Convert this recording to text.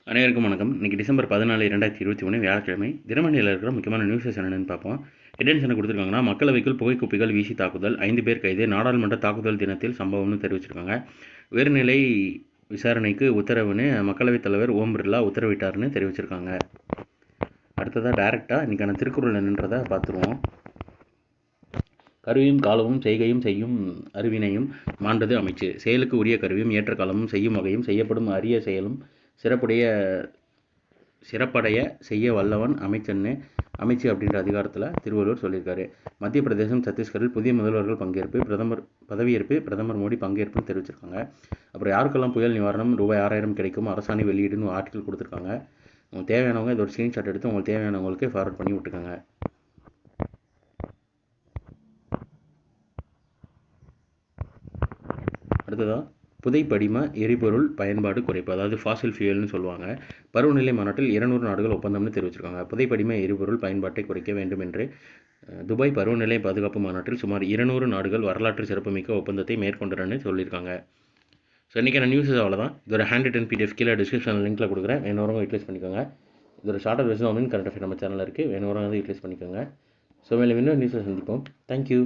அனைவருக்கும் வணக்கம். இன்றைக்கி டிசம்பர் 14, 2021 வியாழக்கிழமை. தினமணியில் இருக்கிற முக்கியமான நியூஸஸ் என்னென்னு பார்ப்போம். ஹெட்லைன்ஸ் என்ன கொடுத்துருக்காங்கன்னா, மக்களவைக்குள் புகைக்குப்பிகள் வீசி தாக்குதல், 5 பேர் கைது, நாடாளுமன்ற தாக்குதல் தினத்தில் சம்பவம்னு தெரிவிச்சிருக்காங்க. உயர்நிலை விசாரணைக்கு உத்தரவுன்னு மக்களவைத் தலைவர் ஓம் பிர்லா உத்தரவிட்டார்னு தெரிவிச்சிருக்காங்க. அடுத்ததாக டைரெக்டாக இன்றைக்கான திருக்குறள் என்னன்றதை பார்த்துருவோம். கருவியும் காலமும் செய்கையும் செய்யும் அறிவினையும் மாண்டது அமைச்சு. செயலுக்கு உரிய கருவியும் ஏற்ற காலமும் செய்யும் வகையும் செய்யப்படும் அரிய செயலும் சிறப்படைய செய்ய வல்லவன் அமைச்சு அப்படின்ற அதிகாரத்தில் திருவள்ளுவர் சொல்லியிருக்காரு. மத்திய பிரதேசம், சத்தீஸ்கரில் புதிய முதல்வர்கள் பதவியேற்பு பிரதமர் மோடி பங்கேற்புன்னு தெரிவிச்சிருக்காங்க. அப்புறம் யாருக்கெல்லாம் புயல் நிவாரணம் ₹6000 கிடைக்கும் அரசாணை வெளியீடுன்னு ஆர்டிக்கல் கொடுத்துருக்காங்க. உங்களுக்கு தேவையானவங்க இதோட ஸ்க்ரீன்ஷாட் எடுத்து உங்களுக்கு தேவையானவங்களுக்கு ஃபார்வர்ட் பண்ணி விட்டுருக்காங்க. அடுத்ததாக புதைப்படிம எரிபொருள் பயன்பாடு குறைப்பு, அதாவது ஃபாசில் ஃபியூயல்னு சொல்லுவாங்க. பருவநிலை மாநாட்டில் 200 நாடுகள் ஒப்பந்தம்னு தெரிவிச்சிருக்காங்க. புதைப்படிம எரிபொருள் பயன்பாட்டை குறைக்க வேண்டும் என்று துபாய் பருவநிலை பாதுகாப்பு மாநாட்டில் சுமார் 200 நாடுகள் வரலாற்று சிறப்புமிக்க ஒப்பந்தத்தை மேற்கொண்டனன்னு சொல்லியிருக்காங்க. ஸோ இன்றைக்கான நியூஸஸ் அவ்வளோதான். இதோட ஹேண்ட் ரிட்டன் PDF கீழே டிஸ்கிரிப்ஷன் லிங்க்கில் கொடுக்குறேன், வேணுறவங்க யூட்டிலைஸ் பண்ணிக்கோங்க. இதோட ஷார்ட் வெர்ஷன் கரண்ட் அஃபேர் நம்ம சேனலில் இருக்குது, வேணுறவங்க யூட்டிலைஸ் பண்ணிக்கோங்க. ஸோ மேலே இன்னும் நியூஸை சந்திப்போம். தேங்க்யூ.